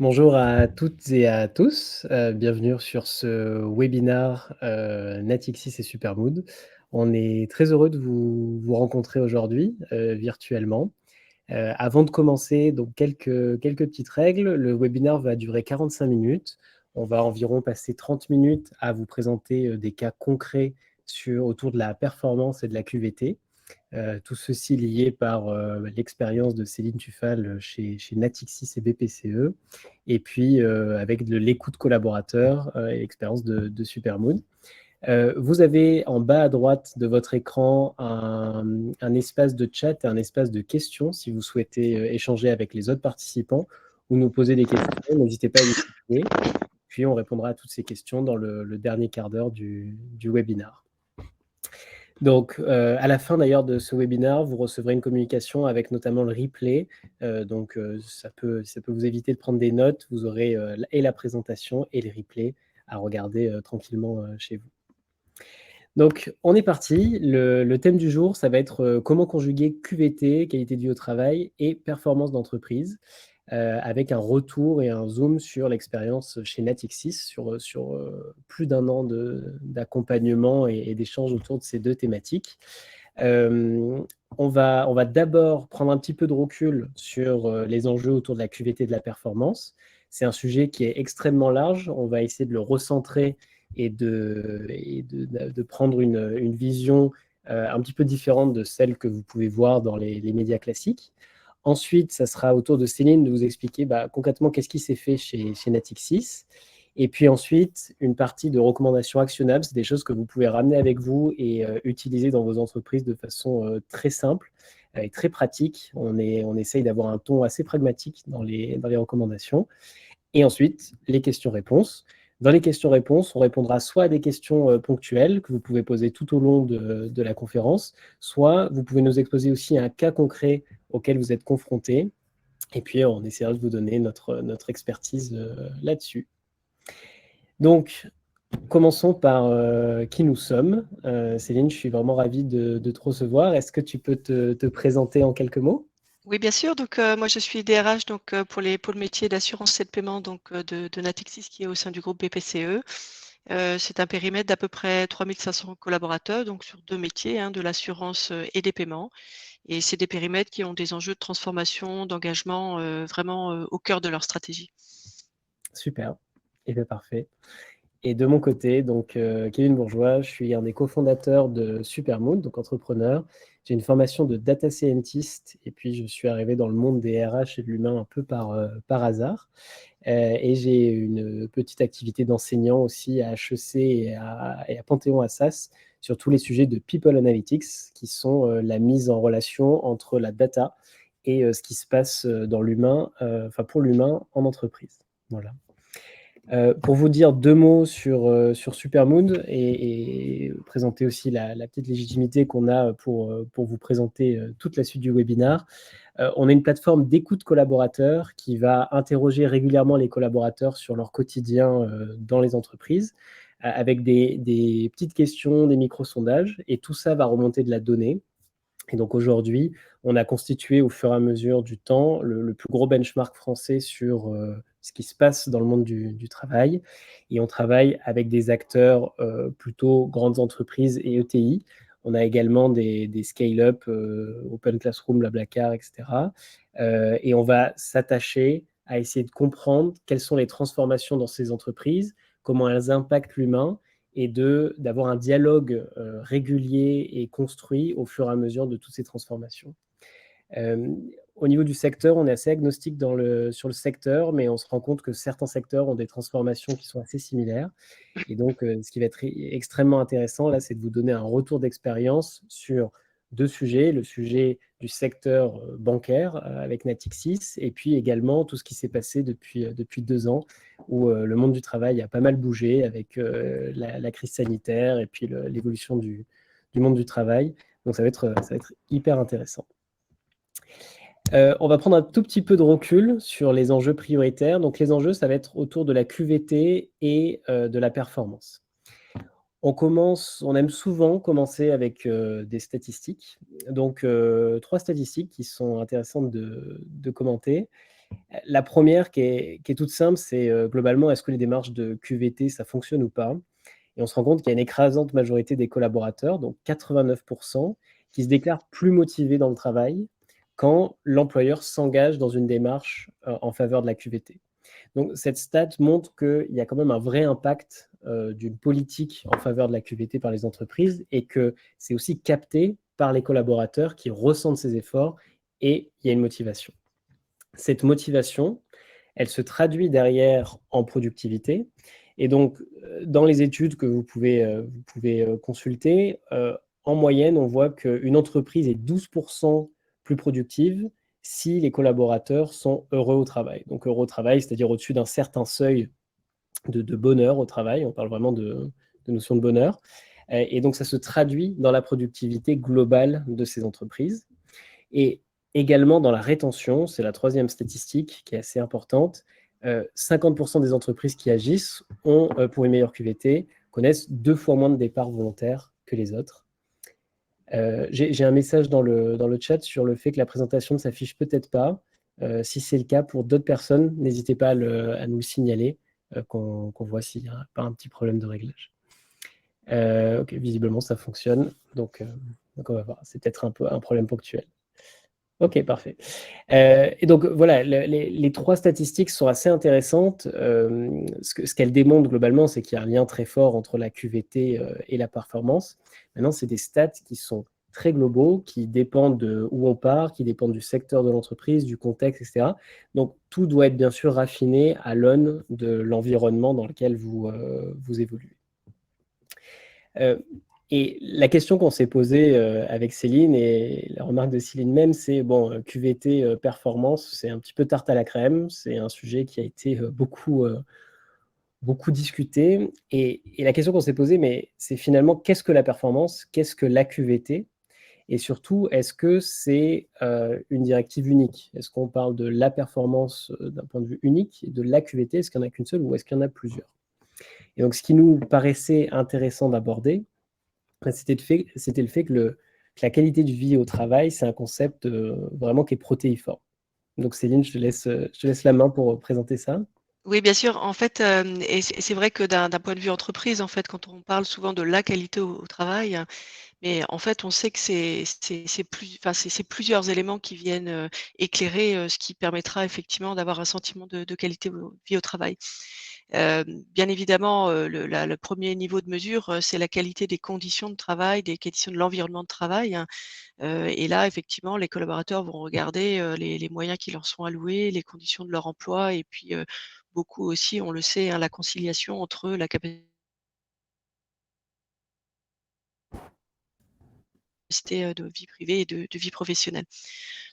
Bonjour à toutes et à tous, bienvenue sur ce webinaire, Natixis et Supermood. On est très heureux de vous rencontrer aujourd'hui, virtuellement. Avant de commencer, donc quelques petites règles. Le webinaire va durer 45 minutes. On va environ passer 30 minutes à vous présenter, des cas concrets autour de la performance et de la QVT. Tout ceci lié par l'expérience de Céline Tufal chez Natixis et BPCE, et puis avec de l'écoute collaborateur et l'expérience de Supermoon. Vous avez en bas à droite de votre écran un espace de chat et un espace de questions si vous souhaitez échanger avec les autres participants ou nous poser des questions. N'hésitez pas à les situer, puis on répondra à toutes ces questions dans le dernier quart d'heure du webinaire. Donc, à la fin d'ailleurs de ce webinaire, vous recevrez une communication avec notamment le replay. Ça peut vous éviter de prendre des notes. Vous aurez et la présentation et les replays à regarder tranquillement chez vous. Donc, on est parti. Le thème du jour, ça va être comment conjuguer QVT, qualité de vie au travail, et performance d'entreprise, avec un retour et un zoom sur l'expérience chez Natixis, sur plus d'un an d'accompagnement et d'échanges autour de ces deux thématiques. On va d'abord prendre un petit peu de recul sur les enjeux autour de la QVT et de la performance. C'est un sujet qui est extrêmement large. On va essayer de le recentrer et de prendre une vision un petit peu différente de celle que vous pouvez voir dans les médias classiques. Ensuite, ça sera au tour de Céline de vous expliquer concrètement qu'est-ce qui s'est fait chez Natixis. Et puis ensuite, une partie de recommandations actionnables, c'est des choses que vous pouvez ramener avec vous et utiliser dans vos entreprises de façon très simple et très pratique. On essaye d'avoir un ton assez pragmatique dans les recommandations. Et ensuite, les questions-réponses. Dans les questions-réponses, on répondra soit à des questions ponctuelles que vous pouvez poser tout au long de la conférence, soit vous pouvez nous exposer aussi un cas concret auquel vous êtes confronté. Et puis, on essaiera de vous donner notre expertise là-dessus. Donc, commençons par qui nous sommes. Céline, je suis vraiment ravie de te recevoir. Est-ce que tu peux te présenter en quelques mots? Oui, bien sûr. Donc, moi, je suis DRH donc, pour les pôles métiers d'assurance et de paiement donc, de Natixis qui est au sein du groupe BPCE. C'est un périmètre d'à peu près 3500 collaborateurs, donc sur 2 métiers, hein, de l'assurance, et des paiements. Et c'est des périmètres qui ont des enjeux de transformation, d'engagement, vraiment, au cœur de leur stratégie. Super. Et bien, parfait. Et de mon côté, donc Kevin Bourgeois, je suis un des cofondateurs de Supermoon, donc entrepreneur. J'ai une formation de data scientist et puis je suis arrivé dans le monde des RH et de l'humain un peu par hasard. Et j'ai une petite activité d'enseignant aussi à HEC et à Panthéon-Assas sur tous les sujets de People Analytics, qui sont la mise en relation entre la data et ce qui se passe dans l'humain, enfin pour l'humain en entreprise. Voilà. Pour vous dire 2 mots sur Supermoon et présenter aussi la petite légitimité qu'on a pour vous présenter toute la suite du webinaire. On est une plateforme d'écoute collaborateurs qui va interroger régulièrement les collaborateurs sur leur quotidien dans les entreprises, avec des petites questions, des micro-sondages, et tout ça va remonter de la donnée. Et donc aujourd'hui, on a constitué au fur et à mesure du temps le plus gros benchmark français sur ce qui se passe dans le monde du travail. Et on travaille avec des acteurs plutôt grandes entreprises et ETI. On a également des scale-up, Open Classroom, Blablacar, etc. Et on va s'attacher à essayer de comprendre quelles sont les transformations dans ces entreprises, comment elles impactent l'humain, et d'avoir un dialogue régulier et construit au fur et à mesure de toutes ces transformations. Euh, Au niveau du secteur, on est assez agnostique sur le secteur, mais on se rend compte que certains secteurs ont des transformations qui sont assez similaires. Et donc, ce qui va être extrêmement intéressant, là, c'est de vous donner un retour d'expérience sur deux sujets. Le sujet du secteur bancaire avec Natixis, et puis également tout ce qui s'est passé depuis 2 ans, où le monde du travail a pas mal bougé avec la crise sanitaire et puis l'évolution du monde du travail. Donc, ça va être hyper intéressant. On va prendre un tout petit peu de recul sur les enjeux prioritaires. Donc, les enjeux, ça va être autour de la QVT et de la performance. On aime souvent commencer avec des statistiques. Donc, 3 statistiques qui sont intéressantes de commenter. La première qui est toute simple, c'est globalement, est-ce que les démarches de QVT, ça fonctionne ou pas? Et on se rend compte qu'il y a une écrasante majorité des collaborateurs, donc 89%, qui se déclarent plus motivés dans le travail quand l'employeur s'engage dans une démarche en faveur de la QVT. Donc cette stat montre qu'il y a quand même un vrai impact d'une politique en faveur de la QVT par les entreprises et que c'est aussi capté par les collaborateurs qui ressentent ces efforts et il y a une motivation. Cette motivation, elle se traduit derrière en productivité. Et donc, dans les études que vous pouvez consulter, en moyenne, on voit qu'une entreprise est 12% plus productive si les collaborateurs sont heureux au travail. Donc, heureux au travail, c'est-à-dire au-dessus d'un certain seuil de bonheur au travail. On parle vraiment de notion de bonheur. Et donc, ça se traduit dans la productivité globale de ces entreprises. Et également dans la rétention, c'est la troisième statistique qui est assez importante, 50% des entreprises qui agissent ont, pour une meilleure QVT, connaissent 2 fois moins de départs volontaires que les autres. J'ai un message dans le chat sur le fait que la présentation ne s'affiche peut-être pas. Si c'est le cas pour d'autres personnes, n'hésitez pas à nous le signaler, qu'on voit s'il n'y a pas un petit problème de réglage. OK, visiblement ça fonctionne, donc on va voir. C'est peut-être un peu un problème ponctuel. OK, parfait. Et donc voilà, les 3 statistiques sont assez intéressantes. Ce qu'elles démontrent globalement, c'est qu'il y a un lien très fort entre la QVT, et la performance. Maintenant, c'est des stats qui sont très globaux, qui dépendent de où on part, qui dépendent du secteur de l'entreprise, du contexte et cetera. Donc tout doit être bien sûr raffiné à l'aune de l'environnement dans lequel vous évoluez. Et la question qu'on s'est posée avec Céline, et la remarque de Céline même, c'est bon, QVT performance, c'est un petit peu tarte à la crème, c'est un sujet qui a été beaucoup discuté. Et la question qu'on s'est posée, mais c'est finalement qu'est-ce que la performance, qu'est-ce que la QVT? Et surtout, est-ce que c'est une directive unique? Est-ce qu'on parle de la performance d'un point de vue unique, et de la QVT, est-ce qu'il n'y en a qu'une seule ou est-ce qu'il y en a plusieurs? Et donc, ce qui nous paraissait intéressant d'aborder, c'était le fait que la qualité de vie au travail, c'est un concept vraiment qui est protéiforme. Donc Céline, je te laisse la main pour présenter ça. Oui, bien sûr. En fait, et c'est vrai que d'un point de vue entreprise, en fait, quand on parle souvent de la qualité au travail, mais en fait, on sait que c'est plus enfin, c'est plusieurs éléments qui viennent, éclairer, ce qui permettra effectivement d'avoir un sentiment de qualité au vie au travail. Bien évidemment, le 1er niveau de mesure, c'est la qualité des conditions de travail, des conditions de l'environnement de travail, hein. Et là, effectivement, les collaborateurs vont regarder, les moyens qui leur sont alloués, les conditions de leur emploi et puis, beaucoup aussi, on le sait, hein, la conciliation entre la capacité de vie privée et de vie professionnelle.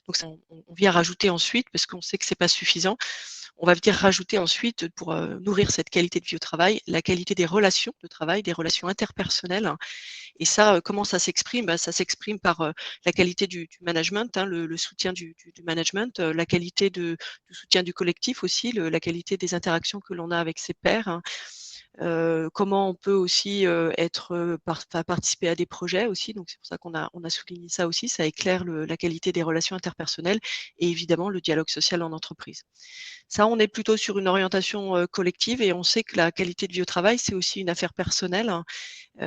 Donc ça, on vient rajouter ensuite, parce qu'on sait que c'est pas suffisant, on va venir rajouter ensuite pour, nourrir cette qualité de vie au travail, la qualité des relations de travail, des relations interpersonnelles. Et ça, comment ça s'exprime? Bah, ça s'exprime par, la qualité du management, hein, le soutien du management, la qualité du soutien du collectif aussi, la qualité des interactions que l'on a avec ses pairs, hein. Comment on peut aussi, être, enfin participer à des projets aussi, donc c'est pour ça qu'on a souligné ça aussi, ça éclaire la qualité des relations interpersonnelles et évidemment le dialogue social en entreprise. Ça, on est plutôt sur une orientation, collective et on sait que la qualité de vie au travail, c'est aussi une affaire personnelle, hein.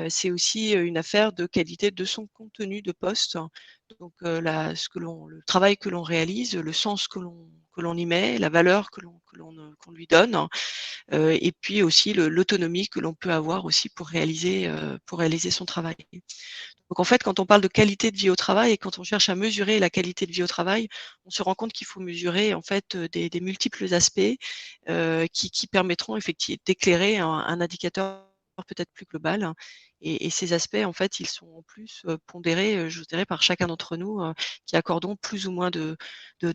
C'est aussi, une affaire de qualité de son contenu de poste. Donc, la ce que l'on le travail que l'on réalise, le sens que l'on y met, la valeur qu'on lui donne, et puis aussi l'autonomie que l'on peut avoir aussi pour réaliser son travail. Donc en fait, quand on parle de qualité de vie au travail et quand on cherche à mesurer la qualité de vie au travail, on se rend compte qu'il faut mesurer en fait, des multiples aspects, qui permettront d'éclairer un indicateur peut-être plus global, hein. Et ces aspects en fait, ils sont en plus, pondérés, je dirais par chacun d'entre nous, qui accordons plus ou moins de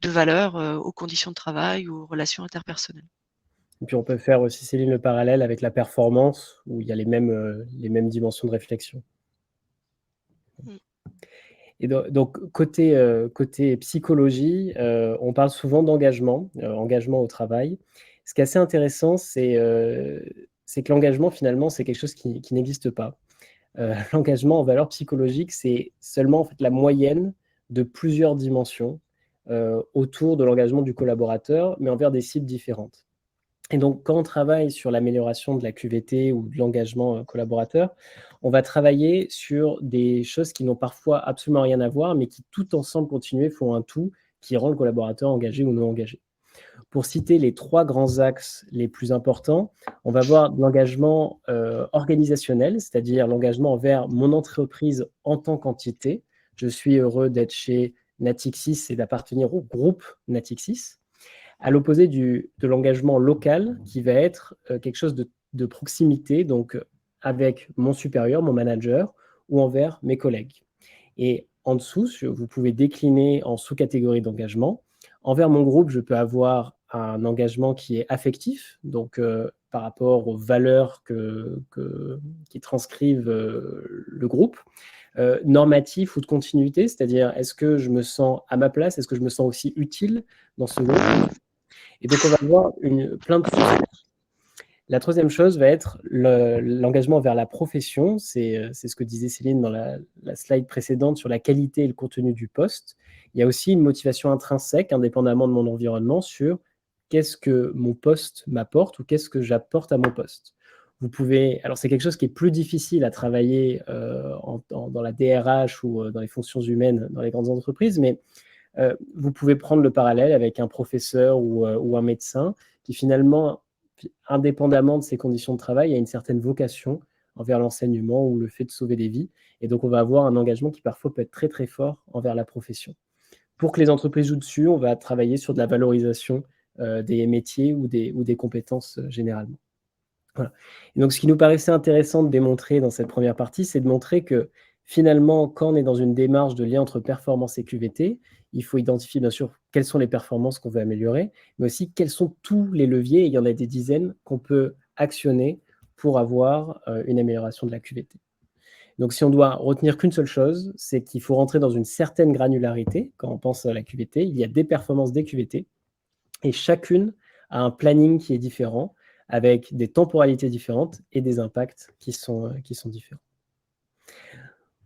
valeur, aux conditions de travail ou aux relations interpersonnelles. Et puis on peut faire aussi, Céline, le parallèle avec la performance, où il y a les mêmes dimensions de réflexion. Mmh. Et donc côté psychologie, on parle souvent d'engagement, engagement au travail. Ce qui est assez intéressant, c'est que l'engagement finalement, c'est quelque chose qui n'existe pas. L'engagement en valeur psychologique, c'est seulement en fait la moyenne de plusieurs dimensions, autour de l'engagement du collaborateur, mais envers des cibles différentes. Et donc, quand on travaille sur l'amélioration de la QVT ou de l'engagement collaborateur, on va travailler sur des choses qui n'ont parfois absolument rien à voir, mais qui tout ensemble continués font un tout qui rend le collaborateur engagé ou non engagé. Pour citer les 3 grands axes les plus importants, on va voir l'engagement organisationnel, c'est-à-dire l'engagement envers mon entreprise en tant qu'entité. Je suis heureux d'être chez Natixis et d'appartenir au groupe Natixis. À l'opposé de l'engagement local, qui va être quelque chose de proximité, donc avec mon supérieur, mon manager, ou envers mes collègues. Et en dessous, vous pouvez décliner en sous-catégories d'engagement. Envers mon groupe, je peux avoir un engagement qui est affectif, donc par rapport aux valeurs qui transcrivent le groupe. Normatif ou de continuité, c'est-à-dire est-ce que je me sens à ma place, est-ce que je me sens aussi utile dans ce groupe? Et donc on va voir plein de choses. La troisième chose va être l'engagement vers la profession. C'est ce que disait Céline dans la slide précédente sur la qualité et le contenu du poste. Il y a aussi une motivation intrinsèque, indépendamment de mon environnement, sur qu'est-ce que mon poste m'apporte ou qu'est-ce que j'apporte à mon poste. Vous pouvez, alors c'est quelque chose qui est plus difficile à travailler dans la DRH ou dans les fonctions humaines dans les grandes entreprises, mais vous pouvez prendre le parallèle avec un professeur ou un médecin qui finalement, indépendamment de ses conditions de travail, a une certaine vocation envers l'enseignement ou le fait de sauver des vies. Et donc, on va avoir un engagement qui parfois peut être très, très fort envers la profession. Pour que les entreprises jouent dessus, on va travailler sur de la valorisation des métiers ou des compétences généralement. Voilà. Et donc, ce qui nous paraissait intéressant de démontrer dans cette première partie, c'est de montrer que finalement, quand on est dans une démarche de lien entre performance et QVT, il faut identifier bien sûr quelles sont les performances qu'on veut améliorer, mais aussi quels sont tous les leviers, et il y en a des dizaines, qu'on peut actionner pour avoir une amélioration de la QVT. Donc, si on doit retenir qu'une seule chose, c'est qu'il faut rentrer dans une certaine granularité quand on pense à la QVT. Il y a des performances des QVT, et chacune a un planning qui est différent, avec des temporalités différentes et des impacts qui sont différents.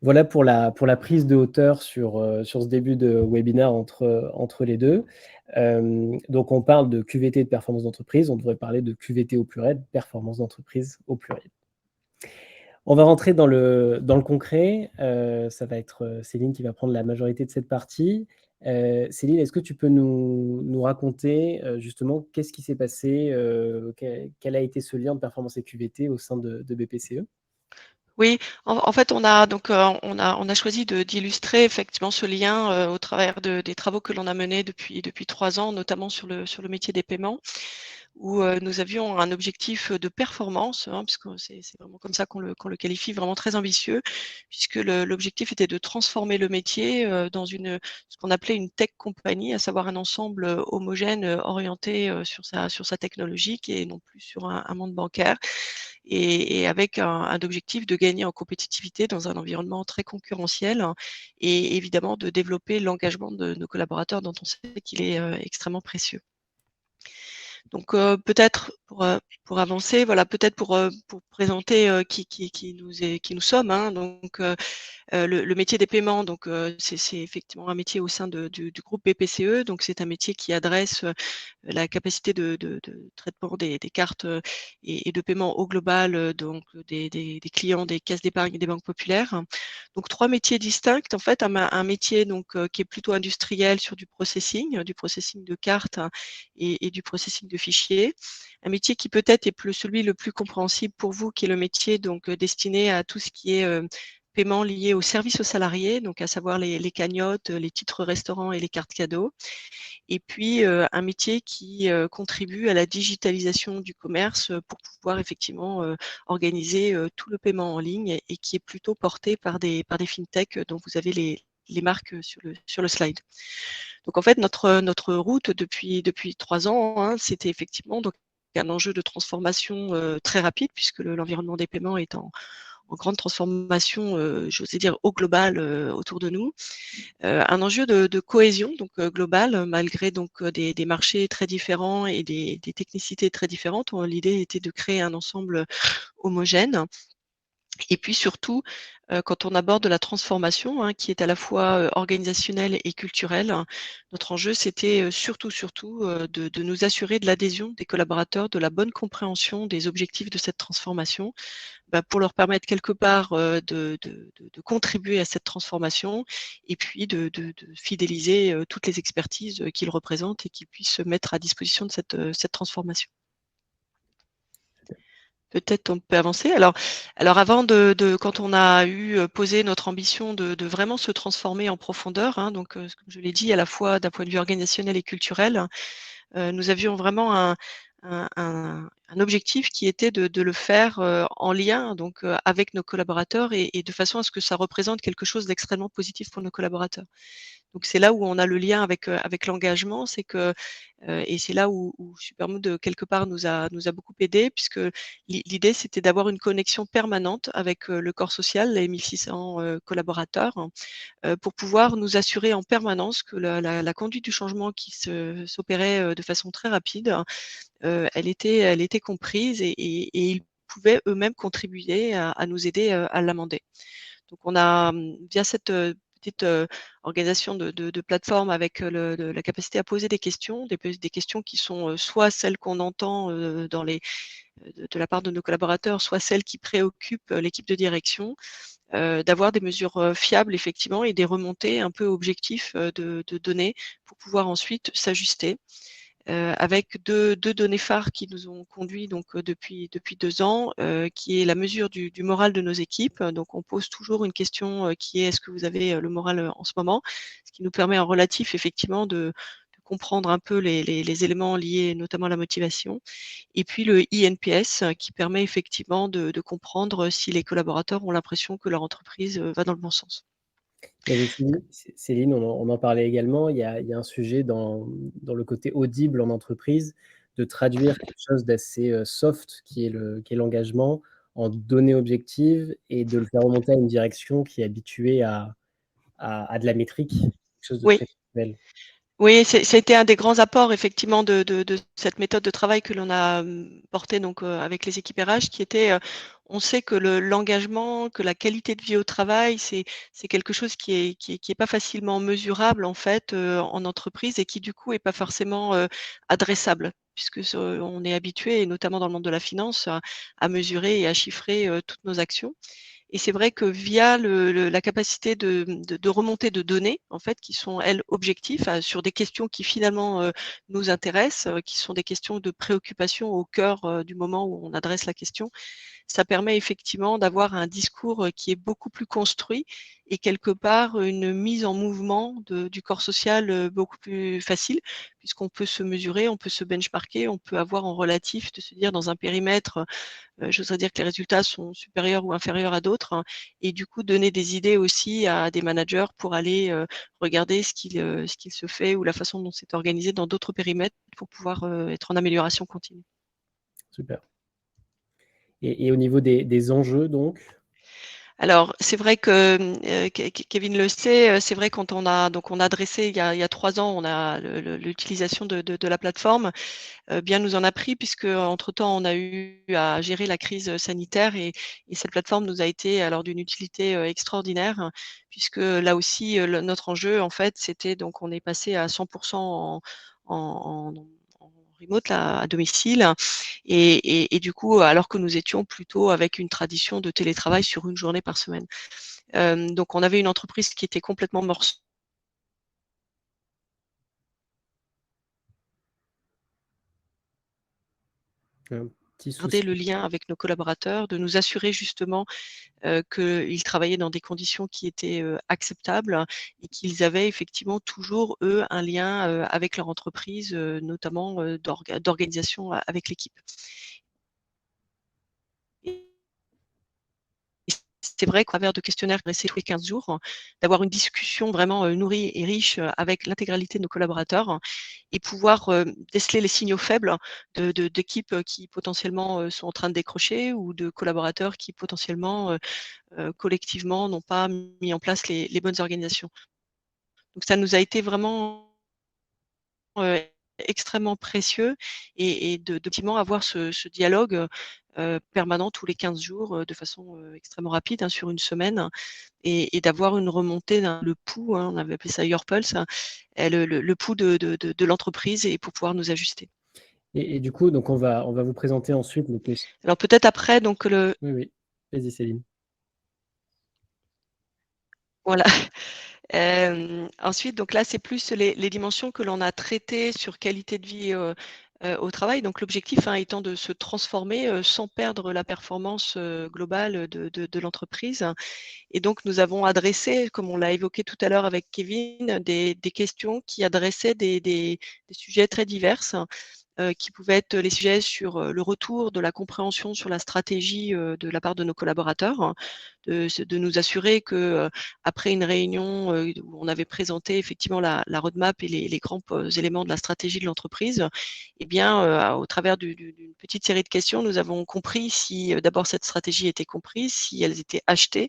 Voilà pour la prise de hauteur sur ce début de webinaire entre les deux. Donc on parle de QVT de performance d'entreprise, on devrait parler de QVT au pluriel, performance d'entreprise au pluriel. On va rentrer dans le concret. Ça va être Céline qui va prendre la majorité de cette partie. Céline, est-ce que tu peux nous raconter justement qu'est-ce qui s'est passé, quel a été ce lien de performance et QVT au sein de BPCE? Oui, en fait, on a choisi d'illustrer effectivement ce lien au travers des travaux que l'on a menés depuis 3 ans, notamment sur le métier des paiements, où nous avions un objectif de performance, hein, puisque c'est vraiment comme ça qu'on le qualifie, vraiment très ambitieux, puisque l'objectif était de transformer le métier dans ce qu'on appelait une tech company, à savoir un ensemble homogène orienté sur sa technologie et non plus sur un monde bancaire. Et avec un objectif de gagner en compétitivité dans un environnement très concurrentiel, hein, et évidemment de développer l'engagement de nos collaborateurs dont on sait qu'il est extrêmement précieux. Donc peut-être pour avancer, voilà, peut-être pour présenter qui nous sommes, hein. Donc le métier des paiements, donc c'est effectivement un métier au sein du groupe BPCE. Donc c'est un métier qui adresse la capacité de traitement des cartes et de paiement au global, donc des clients des caisses d'épargne et des banques populaires. Donc 3 métiers distincts en fait, un métier donc qui est plutôt industriel sur du processing de cartes, hein, et du processing de fichiers. Un métier qui peut-être est celui le plus compréhensible pour vous, qui est le métier donc destiné à tout ce qui est paiements liés aux services aux salariés, donc à savoir les cagnottes, les titres restaurants et les cartes cadeaux. Et puis un métier qui contribue à la digitalisation du commerce pour pouvoir effectivement organiser tout le paiement en ligne et qui est plutôt porté par des fintechs dont vous avez les marques sur le slide. Donc en fait, notre route depuis 3 ans, hein, c'était effectivement donc un enjeu de transformation très rapide, puisque l'environnement des paiements est en grande transformation, j'osais dire au global, autour de nous. Un enjeu de cohésion donc globale, malgré donc des marchés très différents et des technicités très différentes. L'idée était de créer un ensemble homogène. Et puis surtout, quand on aborde la transformation, hein, qui est à la fois, organisationnelle et culturelle, notre enjeu c'était, surtout, de nous assurer de l'adhésion des collaborateurs, de la bonne compréhension des objectifs de cette transformation, bah, pour leur permettre quelque part, de contribuer à cette transformation et puis de fidéliser, toutes les expertises, qu'ils représentent et qu'ils puissent se mettre à disposition de cette transformation. Peut-être on peut avancer. Alors avant quand on a eu, posé notre ambition de vraiment se transformer en profondeur, hein, donc, comme je l'ai dit, à la fois d'un point de vue organisationnel et culturel, nous avions vraiment un objectif qui était de le faire, en lien donc, avec nos collaborateurs et de façon à ce que ça représente quelque chose d'extrêmement positif pour nos collaborateurs. Donc c'est là où on a le lien avec l'engagement, c'est que, et c'est là où Supermood, quelque part nous a beaucoup aidés puisque l'idée c'était d'avoir une connexion permanente avec, le corps social, les 1 600, collaborateurs, pour pouvoir nous assurer en permanence que la conduite du changement qui s'opérait, de façon très rapide, elle était comprise et ils pouvaient eux-mêmes contribuer à nous aider, à l'amender. Donc on a, via cette, petite, organisation de plateforme avec, la capacité à poser des questions, des questions qui sont, soit celles qu'on entend, dans les de la part de nos collaborateurs, soit celles qui préoccupent, l'équipe de direction, d'avoir des mesures, fiables effectivement et des remontées un peu objectifs, de données pour pouvoir ensuite s'ajuster. Avec deux données phares qui nous ont conduits donc, depuis 2 ans, qui est la mesure du moral de nos équipes. Donc on pose toujours une question, qui est: «Est-ce que vous avez, le moral, en ce moment?» Ce qui nous permet en relatif effectivement de comprendre un peu les éléments liés notamment à la motivation. Et puis le INPS, qui permet effectivement de comprendre si les collaborateurs ont l'impression que leur entreprise, va dans le bon sens. Il y avait Céline, on en parlait également, il y a un sujet dans le côté audible en entreprise, de traduire quelque chose d'assez, soft qui est l'engagement en données objectives et de le faire remonter à une direction qui est habituée à de la métrique, quelque chose de Oui. très factuel. Oui, ça a été un des grands apports effectivement de cette méthode de travail que l'on a, portée donc, avec les équipes RH qui était, on sait que l'engagement, que la qualité de vie au travail, c'est quelque chose qui est pas facilement mesurable en fait, en entreprise et qui du coup est pas forcément, adressable. Puisque on est habitué et notamment dans le monde de la finance à mesurer et à chiffrer, toutes nos actions. Et c'est vrai que via la capacité de remontée de données, en fait, qui sont elles objectives, sur des questions qui finalement, nous intéressent, qui sont des questions de préoccupation au cœur, du moment où on adresse la question. Ça permet effectivement d'avoir un discours, qui est beaucoup plus construit et quelque part une mise en mouvement du corps social, beaucoup plus facile puisqu'on peut se mesurer, on peut se benchmarker, on peut avoir en relatif de se dire dans un périmètre, j'oserais dire que les résultats sont supérieurs ou inférieurs à d'autres, hein, et du coup donner des idées aussi à des managers pour aller, regarder ce qu'il se fait ou la façon dont c'est organisé dans d'autres périmètres pour pouvoir, être en amélioration continue. Super. Et au niveau des enjeux donc? Alors, c'est vrai que, Kevin le sait, c'est vrai quand on a adressé il y a 3 ans, on a l'utilisation de la plateforme, bien nous en a pris puisque entre temps on a eu à gérer la crise, sanitaire et cette plateforme nous a été alors d'une utilité, extraordinaire, hein, puisque là aussi, notre enjeu en fait, c'était donc on est passé à 100 en remote là, à domicile et du coup, alors que nous étions plutôt avec une tradition de télétravail sur une journée par semaine. Donc on avait une entreprise qui était complètement morcelée. Un petit Garder souci. le lien avec nos collaborateurs, de nous assurer justement, qu'ils travaillaient dans des conditions qui étaient, acceptables et qu'ils avaient effectivement toujours, eux, un lien, avec leur entreprise, notamment, d'organisation avec l'équipe. Et c'est vrai qu'à travers de questionnaires dressés tous les 15 jours, d'avoir une discussion vraiment, nourrie et riche, avec l'intégralité de nos collaborateurs et pouvoir, déceler les signaux faibles d'équipes, qui potentiellement, sont en train de décrocher ou de collaborateurs qui potentiellement, collectivement n'ont pas mis en place les bonnes organisations. Donc ça nous a été vraiment, heu, extrêmement précieux et de effectivement avoir ce dialogue, permanent tous les 15 jours, de façon, extrêmement rapide, hein, sur une semaine et d'avoir une remontée le pouls, hein, on avait appelé ça Your Pulse, hein, et le pouls de l'entreprise et pour pouvoir nous ajuster. Et du coup, donc on va vous présenter ensuite les ques Alors peut-être après donc oui, oui. Vas-y Céline. voilà. Ensuite, donc là, c'est plus les dimensions que l'on a traitées sur qualité de vie, au travail. Donc l'objectif, hein, étant de se transformer, sans perdre la performance, globale de l'entreprise. Et donc nous avons adressé, comme on l'a évoqué tout à l'heure avec Kevin, des questions qui adressaient des sujets très divers, qui pouvaient être les sujets sur, le retour de la compréhension sur la stratégie, de la part de nos collaborateurs, hein. De nous assurer que, après une réunion, où on avait présenté effectivement la roadmap et les grands éléments de la stratégie de l'entreprise, eh bien, au travers d'une petite série de questions, nous avons compris si, d'abord cette stratégie était comprise, si elles étaient achetées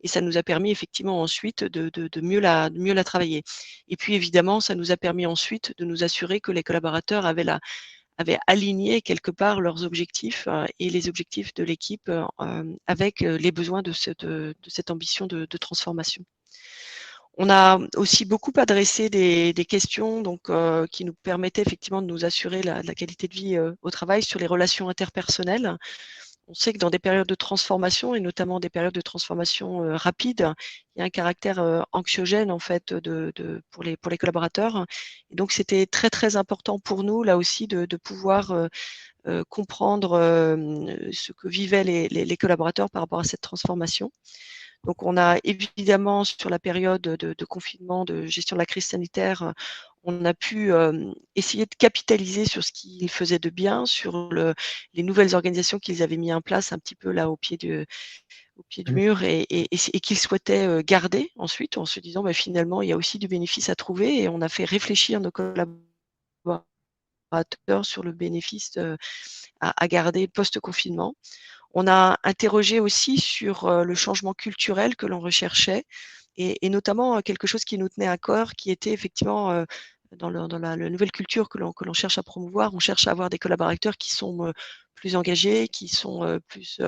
et ça nous a permis effectivement ensuite de mieux la travailler. Et puis évidemment, ça nous a permis ensuite de nous assurer que les collaborateurs avaient aligné quelque part leurs objectifs, et les objectifs de l'équipe, avec, les besoins de cette ambition de transformation. On a aussi beaucoup adressé des questions donc, qui nous permettaient effectivement de nous assurer la qualité de vie, au travail sur les relations interpersonnelles. On sait que dans des périodes de transformation et notamment des périodes de transformation, rapides, il y a un caractère, anxiogène en fait pour les collaborateurs et donc c'était très, très important pour nous là aussi de pouvoir, comprendre, ce que vivaient les collaborateurs par rapport à cette transformation. Donc on a évidemment sur la période de confinement, de gestion de la crise sanitaire, on a pu, essayer de capitaliser sur ce qu'ils faisaient de bien, sur les nouvelles organisations qu'ils avaient mis en place un petit peu là au pied du Mmh. mur et qu'ils souhaitaient, garder ensuite en se disant: «Bah, finalement, il y a aussi du bénéfice à trouver» et on a fait réfléchir nos collaborateurs sur le bénéfice, à garder post-confinement. On a interrogé aussi sur, le changement culturel que l'on recherchait et notamment, quelque chose qui nous tenait à cœur, qui était effectivement, dans la nouvelle culture que l'on cherche à promouvoir. On cherche à avoir des collaborateurs qui sont, plus engagés, qui sont, plus,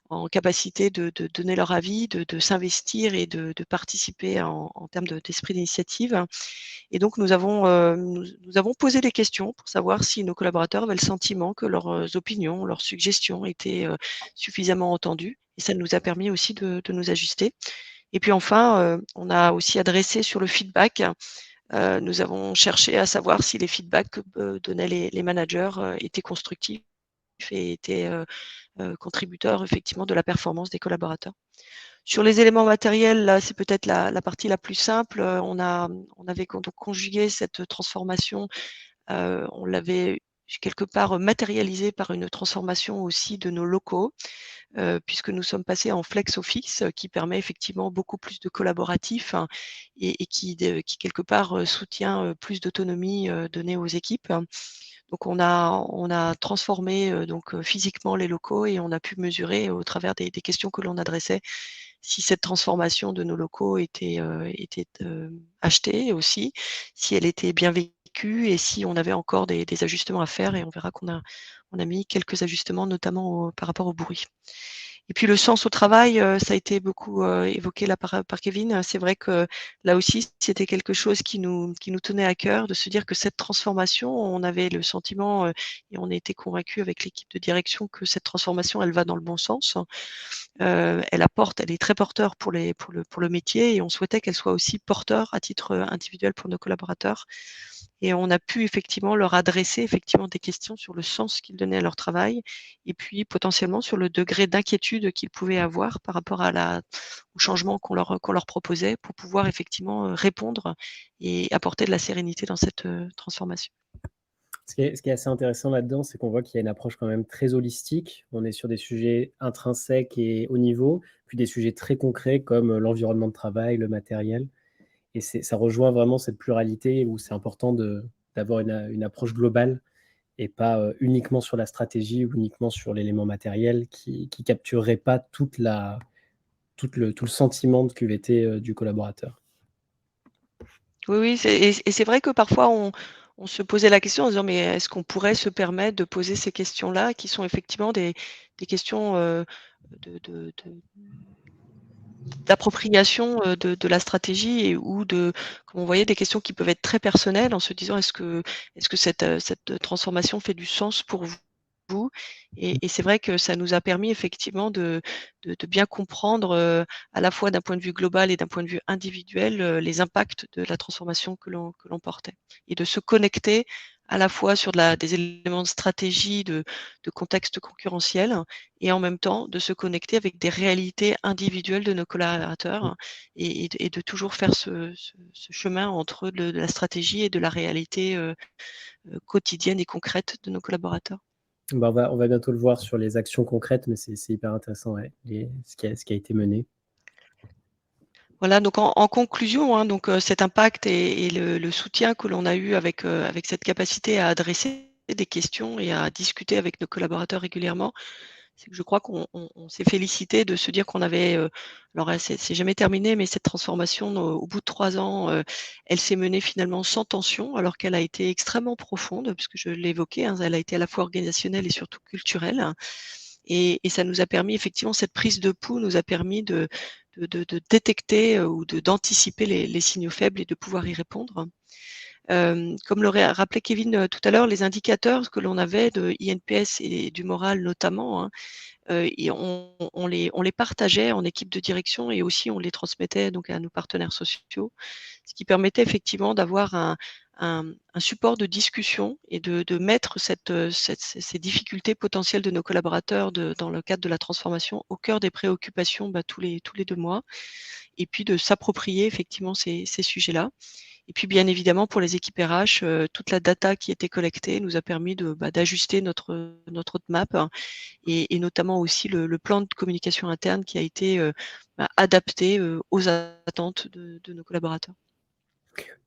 en capacité de donner leur avis, de s'investir et de participer en termes d'esprit d'initiative. Et donc nous avons posé des questions pour savoir si nos collaborateurs avaient le sentiment que leurs, opinions, leurs suggestions étaient, suffisamment entendues et ça nous a permis aussi de nous ajuster. Et puis enfin, on a aussi adressé sur le feedback. Nous avons cherché à savoir si les feedbacks que, donnaient les managers, étaient constructifs et étaient, contributeurs effectivement de la performance des collaborateurs. Sur les éléments matériels, là, c'est peut-être la partie la plus simple. On avait donc conjugué cette transformation, on l'avait quelque part matérialisé par une transformation aussi de nos locaux, puisque nous sommes passés en flex office, qui permet effectivement beaucoup plus de collaboratif, hein, et qui quelque part, soutient, plus d'autonomie, donnée aux équipes. Donc on a transformé, donc physiquement les locaux et on a pu mesurer au travers des questions que l'on adressait, si cette transformation de nos locaux était achetée aussi, si elle était bien vécue et si on avait encore des ajustements à faire et on verra qu'on a mis quelques ajustements, notamment par rapport au bruit. Et puis le sens au travail, ça a été beaucoup, évoqué là par Kevin. C'est vrai que là aussi, c'était quelque chose qui nous tenait à cœur de se dire que cette transformation, on avait le sentiment, et on était convaincus avec l'équipe de direction que cette transformation, elle va dans le bon sens. Elle est très porteur pour le métier et on souhaitait qu'elle soit aussi porteur à titre, individuel pour nos collaborateurs et on a pu effectivement leur adresser effectivement des questions sur le sens qu'ils donnaient à leur travail et puis potentiellement sur le degré d'inquiétude qu'ils pouvaient avoir par rapport au changement qu'on leur proposait pour pouvoir effectivement, répondre et apporter de la sérénité dans cette, transformation. Ce qui est assez intéressant là-dedans, c'est qu'on voit qu'il y a une approche quand même très holistique. On est sur des sujets intrinsèques et haut niveau, puis des sujets très concrets comme, l'environnement de travail, le matériel et ça rejoint vraiment cette pluralité où c'est important d'avoir une approche globale et pas, uniquement sur la stratégie ou uniquement sur l'élément matériel qui capturerait pas tout le sentiment de QVT, du collaborateur. Oui, oui, c'est vrai que parfois on se posait la question en se disant: «Mais est-ce qu'on pourrait se permettre de poser ces questions-là?» qui sont effectivement des questions, de d'appropriation, de la stratégie et ou de comme on voyait des questions qui peuvent être très personnelles en se disant: «Est-ce que cette transformation fait du sens pour vous?» Et c'est vrai que ça nous a permis effectivement de bien comprendre, à la fois d'un point de vue global et d'un point de vue individuel, les impacts de la transformation que l'on portait et de se connecter à la fois sur des éléments de stratégie, de contexte concurrentiel et en même temps de se connecter avec des réalités individuelles de nos collaborateurs et de toujours faire ce chemin entre de la stratégie et de la réalité, quotidienne et concrète de nos collaborateurs. Bah, on va bientôt le voir sur les actions concrètes, mais c'est hyper intéressant, ouais, ce qui a été mené. Voilà, donc en conclusion, hein, donc cet impact et le soutien que l'on a eu avec cette capacité à adresser des questions et à discuter avec nos collaborateurs régulièrement, c'est que je crois qu'on s'est félicité de se dire qu'on avait, alors c'est jamais terminé, mais cette transformation au bout de 3 ans, elle s'est menée finalement sans tension, alors qu'elle a été extrêmement profonde, puisque je l'ai évoqué, hein, elle a été à la fois organisationnelle et surtout culturelle. Et ça nous a permis effectivement cette prise de pouls nous a permis de détecter, ou d'anticiper les signaux faibles et de pouvoir y répondre. Comme l'aurait rappelé Kevin, tout à l'heure, les indicateurs que l'on avait de INPS et du moral notamment, hein, et on les partageait en équipe de direction et aussi on les transmettait donc à nos partenaires sociaux. Ce qui permettait effectivement d'avoir un support de discussion et de mettre ces difficultés potentielles de nos collaborateurs dans le cadre de la transformation au cœur des préoccupations, tous les 2 mois et puis de s'approprier effectivement ces sujets-là. Et puis bien évidemment pour les équipes RH, toute la data qui était collectée nous a permis d'ajuster notre roadmap, hein, et notamment aussi le plan de communication interne qui a été, adapté, aux attentes de nos collaborateurs.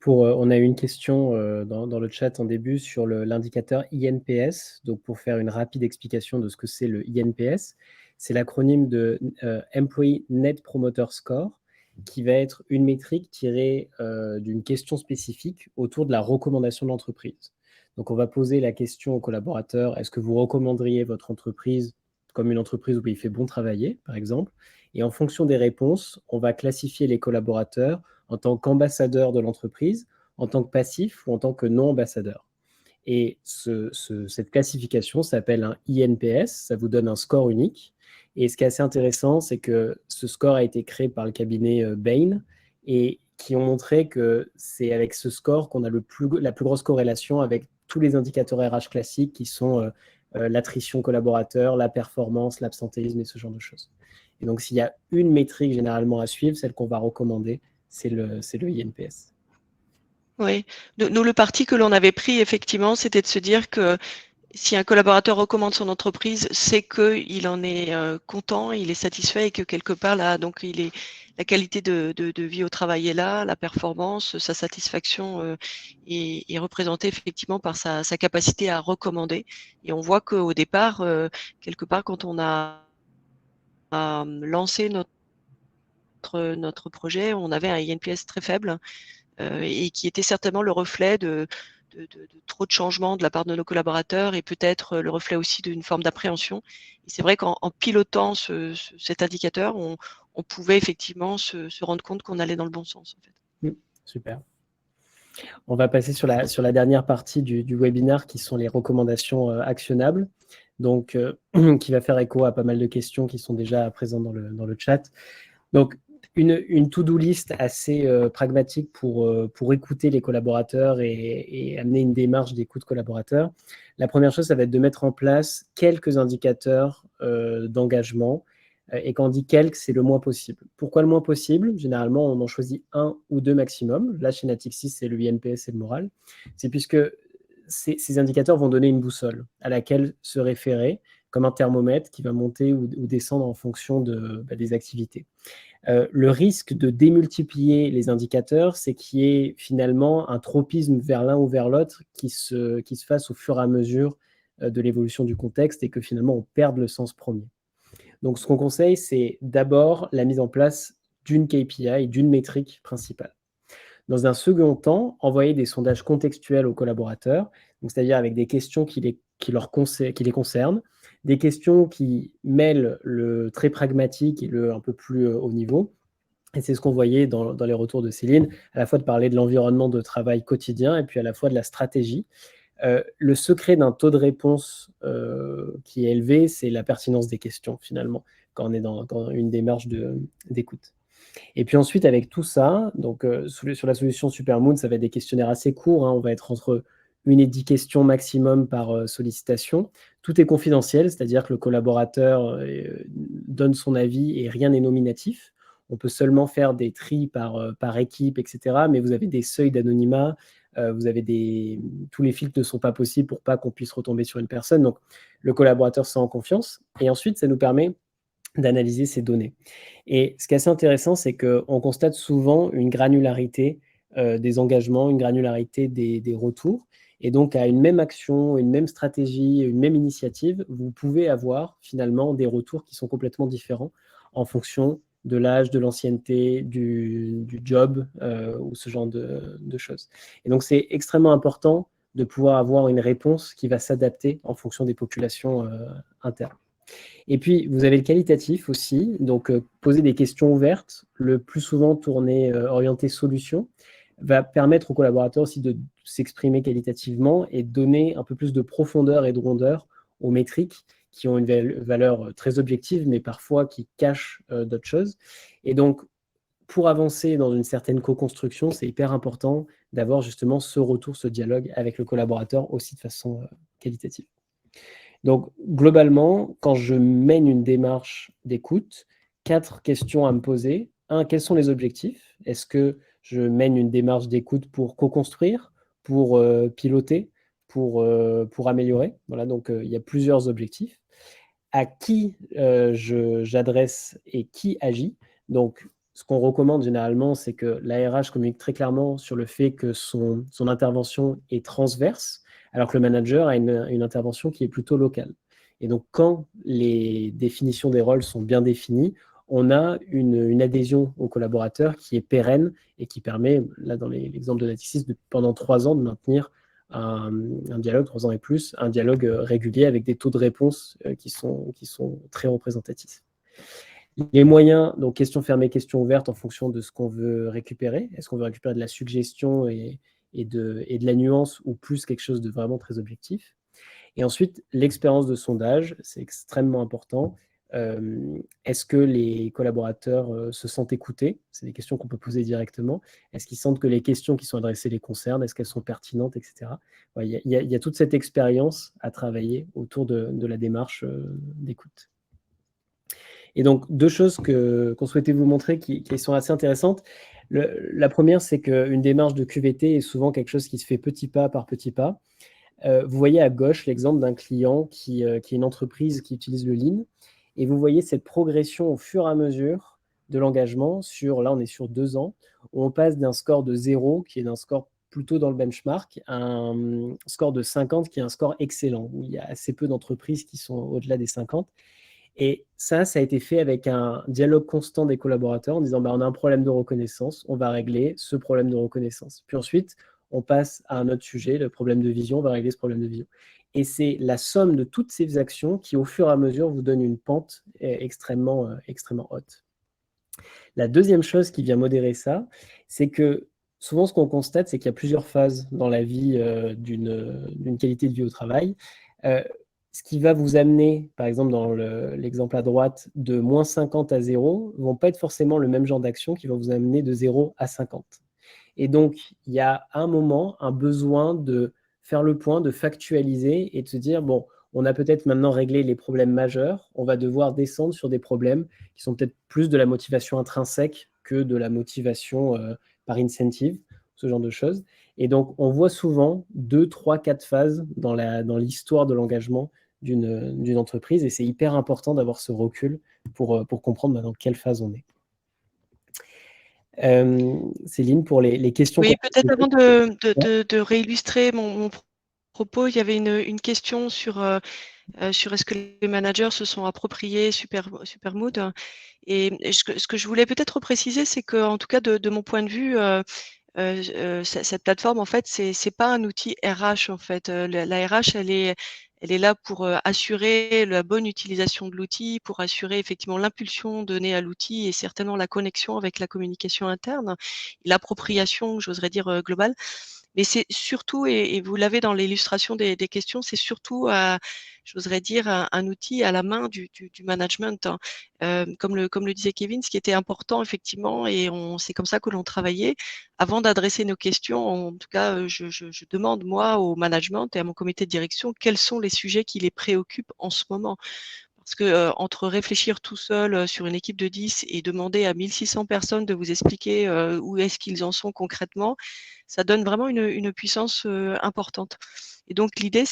On a eu une question dans le chat en début sur l'indicateur INPS. Donc, pour faire une rapide explication de ce que c'est le INPS, c'est l'acronyme de Employee Net Promoter Score, qui va être une métrique tirée d'une question spécifique autour de la recommandation de l'entreprise. Donc, on va poser la question aux collaborateurs, est-ce que vous recommanderiez votre entreprise comme une entreprise où il fait bon travailler, par exemple? Et en fonction des réponses, on va classifier les collaborateurs en tant qu'ambassadeur de l'entreprise, en tant que passif ou en tant que non-ambassadeur. Et cette classification s'appelle un INPS, ça vous donne un score unique. Et ce qui est assez intéressant, c'est que ce score a été créé par le cabinet Bain et qui ont montré que c'est avec ce score qu'on a la plus grosse corrélation avec tous les indicateurs RH classiques qui sont l'attrition collaborateur, la performance, l'absentéisme et ce genre de choses. Et donc, s'il y a une métrique généralement à suivre, celle qu'on va recommander, c'est le INPS. Oui. Nous, le parti que l'on avait pris effectivement, c'était de se dire que si un collaborateur recommande son entreprise, c'est qu'il en est, content, il est satisfait et que quelque part là, donc la qualité de vie au travail est là, la performance, sa satisfaction, est représentée effectivement par sa capacité à recommander et on voit qu'au départ, quelque part quand on a, lancé notre projet, on avait un INPS très faible. Et qui était certainement le reflet de trop de changements de la part de nos collaborateurs et peut-être le reflet aussi d'une forme d'appréhension. Et c'est vrai qu'en pilotant cet indicateur, on pouvait effectivement se rendre compte qu'on allait dans le bon sens, en fait. Super. On va passer sur la dernière partie du webinaire qui sont les recommandations actionnables. Donc, qui va faire écho à pas mal de questions qui sont déjà présentes dans le chat. Donc, une to-do list assez pragmatique pour écouter les collaborateurs et amener une démarche d'écoute collaborateur. La première chose, ça va être de mettre en place quelques indicateurs d'engagement. Et quand on dit quelques, c'est le moins possible. Pourquoi le moins possible? Généralement, on en choisit un ou deux maximum. Là, chez Natixis, c'est le INPS et le moral. C'est puisque ces indicateurs vont donner une boussole à laquelle se référer, comme un thermomètre qui va monter ou descendre en fonction des activités. Le risque de démultiplier les indicateurs, c'est qu'il y ait finalement un tropisme vers l'un ou vers l'autre qui se fasse au fur et à mesure de l'évolution du contexte et que finalement on perde le sens premier. Donc ce qu'on conseille, c'est d'abord la mise en place d'une KPI, d'une métrique principale. Dans un second temps, envoyer des sondages contextuels aux collaborateurs, donc c'est-à-dire avec des questions qui les concernent, des questions qui mêlent le très pragmatique et le un peu plus haut niveau. Et c'est ce qu'on voyait dans les retours de Céline, à la fois de parler de l'environnement de travail quotidien et puis à la fois de la stratégie. Le secret d'un taux de réponse qui est élevé, c'est la pertinence des questions finalement, quand on est dans une démarche d'écoute. Et puis ensuite, avec tout ça, donc sur la solution Supermoon, ça va être des questionnaires assez courts, hein, on va être entre 1 et 10 questions maximum par sollicitation. Tout est confidentiel, c'est-à-dire que le collaborateur donne son avis et rien n'est nominatif. On peut seulement faire des tris par équipe, etc. Mais vous avez des seuils d'anonymat, vous avez tous les filtres ne sont pas possibles pour pas qu'on puisse retomber sur une personne. Donc le collaborateur se sent en confiance. Et ensuite, ça nous permet d'analyser ces données. Et ce qui est assez intéressant, c'est qu'on constate souvent une granularité des engagements, une granularité des retours. Et donc, à une même action, une même stratégie, une même initiative, vous pouvez avoir finalement des retours qui sont complètement différents en fonction de l'âge, de l'ancienneté, du job ou ce genre de choses. Et donc, c'est extrêmement important de pouvoir avoir une réponse qui va s'adapter en fonction des populations internes. Et puis, vous avez le qualitatif aussi, donc poser des questions ouvertes, le plus souvent tournées, orientées solution, va permettre aux collaborateurs aussi de s'exprimer qualitativement et donner un peu plus de profondeur et de rondeur aux métriques qui ont une valeur très objective, mais parfois qui cachent d'autres choses. Et donc, pour avancer dans une certaine co-construction, c'est hyper important d'avoir justement ce retour, ce dialogue avec le collaborateur aussi de façon qualitative. Donc, globalement, quand je mène une démarche d'écoute, 4 questions à me poser. 1, quels sont les objectifs? Est-ce que je mène une démarche d'écoute pour co-construire, pour piloter, pour améliorer? Voilà, donc il y a plusieurs objectifs. À qui j'adresse et qui agit? Donc, ce qu'on recommande généralement, c'est que la RH communique très clairement sur le fait que son intervention est transverse, alors que le manager a une intervention qui est plutôt locale. Et donc, quand les définitions des rôles sont bien définies, on a une adhésion aux collaborateurs qui est pérenne et qui permet, là dans l'exemple de Natixis, pendant 3 ans de maintenir un dialogue, 3 ans et plus, un dialogue régulier avec des taux de réponse qui sont très représentatifs. Les moyens, donc questions fermées, questions ouvertes en fonction de ce qu'on veut récupérer. Est-ce qu'on veut récupérer de la suggestion et de la nuance ou plus quelque chose de vraiment très objectif? Et ensuite, l'expérience de sondage, c'est extrêmement important. Est-ce que les collaborateurs se sentent écoutés? C'est des questions qu'on peut poser directement. Est-ce qu'ils sentent que les questions qui sont adressées les concernent? Est-ce qu'elles sont pertinentes, etc. Ouais, il y a toute cette expérience à travailler autour de la démarche d'écoute. Et donc, 2 choses qu'on souhaitait vous montrer qui sont assez intéressantes. La première, c'est qu'une démarche de QVT est souvent quelque chose qui se fait petit pas par petit pas. Vous voyez à gauche l'exemple d'un client qui est une entreprise qui utilise le Lean et vous voyez cette progression au fur et à mesure de l'engagement là, on est sur 2 ans, où on passe d'un score de 0, qui est d'un score plutôt dans le benchmark, à un score de 50, qui est un score excellent, où il y a assez peu d'entreprises qui sont au-delà des 50. Et ça a été fait avec un dialogue constant des collaborateurs en disant bah, on a un problème de reconnaissance, on va régler ce problème de reconnaissance. Puis ensuite, on passe à un autre sujet, le problème de vision, on va régler ce problème de vision. Et c'est la somme de toutes ces actions qui, au fur et à mesure, vous donne une pente extrêmement haute. La deuxième chose qui vient modérer ça, c'est que souvent, ce qu'on constate, c'est qu'il y a plusieurs phases dans la vie d'une qualité de vie au travail. Ce qui va vous amener, par exemple, dans l'exemple à droite, de moins 50 à 0, ne vont pas être forcément le même genre d'action qui va vous amener de 0 à 50. Et donc, il y a un moment, un besoin de faire le point, de factualiser et de se dire, bon, on a peut-être maintenant réglé les problèmes majeurs, on va devoir descendre sur des problèmes qui sont peut-être plus de la motivation intrinsèque que de la motivation par incentive, ce genre de choses. Et donc, on voit souvent 2, 3, 4 phases dans l'histoire de l'engagement d'une entreprise et c'est hyper important d'avoir ce recul pour comprendre dans quelle phase on est. Céline, pour les questions qu'on Oui, a peut-être avant posées. de réillustrer mon propos, il y avait une question sur est-ce que les managers se sont appropriés Supermood. Et ce que je voulais peut-être préciser, c'est qu'en tout cas, de mon point de vue, cette plateforme, en fait, c'est pas un outil RH, en fait. La RH, elle est là pour assurer la bonne utilisation de l'outil, pour assurer effectivement l'impulsion donnée à l'outil et certainement la connexion avec la communication interne et l'appropriation, j'oserais dire, globale. Mais c'est surtout, et vous l'avez dans l'illustration des questions, c'est surtout, j'oserais dire, un outil à la main du management, hein. Comme le disait Kevin, ce qui était important effectivement, et c'est comme ça que l'on travaillait. Avant d'adresser nos questions, en tout cas, je demande moi au management et à mon comité de direction quels sont les sujets qui les préoccupent en ce moment. Parce que, entre réfléchir tout seul, sur une équipe de 10 et demander à 1 600 personnes de vous expliquer, où est-ce qu'ils en sont concrètement, ça donne vraiment une puissance, importante. Et donc l'idée,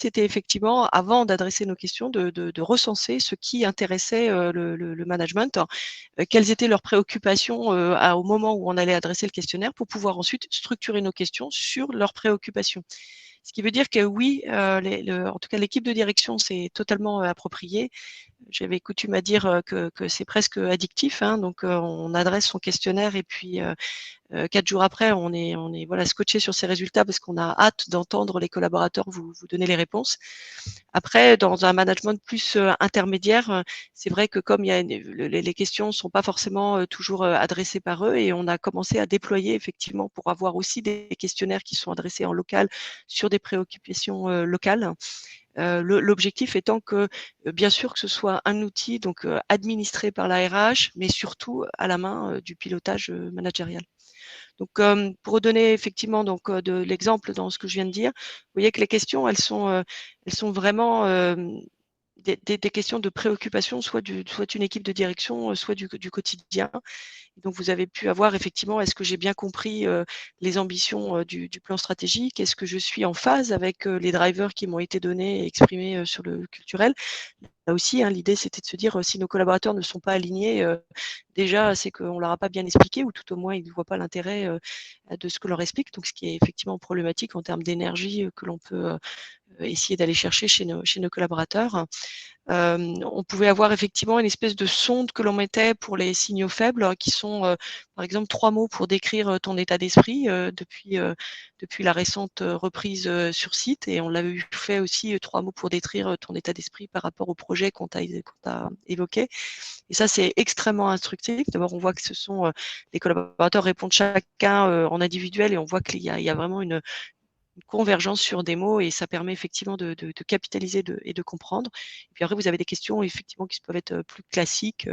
c'était effectivement, avant d'adresser nos questions, de recenser ce qui intéressait, le management, quelles étaient leurs préoccupations, au moment où on allait adresser le questionnaire, pour pouvoir ensuite structurer nos questions sur leurs préoccupations. Ce qui veut dire que oui, en tout cas l'équipe de direction s'est totalement approprié. J'avais coutume à dire que c'est presque addictif, hein, donc on adresse son questionnaire et puis 4 jours après, on est voilà scotché sur ces résultats parce qu'on a hâte d'entendre les collaborateurs vous donner les réponses. Après, dans un management plus intermédiaire, c'est vrai que comme il y a les questions sont pas forcément toujours adressées par eux, et on a commencé à déployer effectivement pour avoir aussi des questionnaires qui sont adressés en local sur des préoccupations locales. L'objectif étant que, bien sûr, que ce soit un outil donc administré par la RH, mais surtout à la main du pilotage managérial. Donc, pour redonner effectivement donc de l'exemple dans ce que je viens de dire, vous voyez que les questions, elles sont vraiment des questions de préoccupation, soit d'une équipe de direction, soit du quotidien. Donc, vous avez pu avoir effectivement, est-ce que j'ai bien compris les ambitions du plan stratégique? Est-ce que je suis en phase avec les drivers qui m'ont été donnés et exprimés sur le culturel? Là aussi, hein, l'idée, c'était de se dire, si nos collaborateurs ne sont pas alignés, déjà, c'est qu'on leur a pas bien expliqué, ou tout au moins, ils ne voient pas l'intérêt de ce que l'on leur explique. Donc, ce qui est effectivement problématique en termes d'énergie que l'on peut essayer d'aller chercher chez nos collaborateurs. On pouvait avoir effectivement une espèce de sonde que l'on mettait pour les signaux faibles, qui sont, par exemple, 3 mots pour décrire ton état d'esprit depuis la récente reprise sur site. Et on l'avait fait aussi, 3 mots pour décrire ton état d'esprit par rapport au projet qu'on t'a évoqué. Et ça, c'est extrêmement instructif. D'abord, on voit que les collaborateurs répondent chacun en individuel, et on voit qu'il y a vraiment une convergence sur des mots, et ça permet effectivement de capitaliser et de comprendre. Et puis après, vous avez des questions effectivement qui peuvent être plus classiques,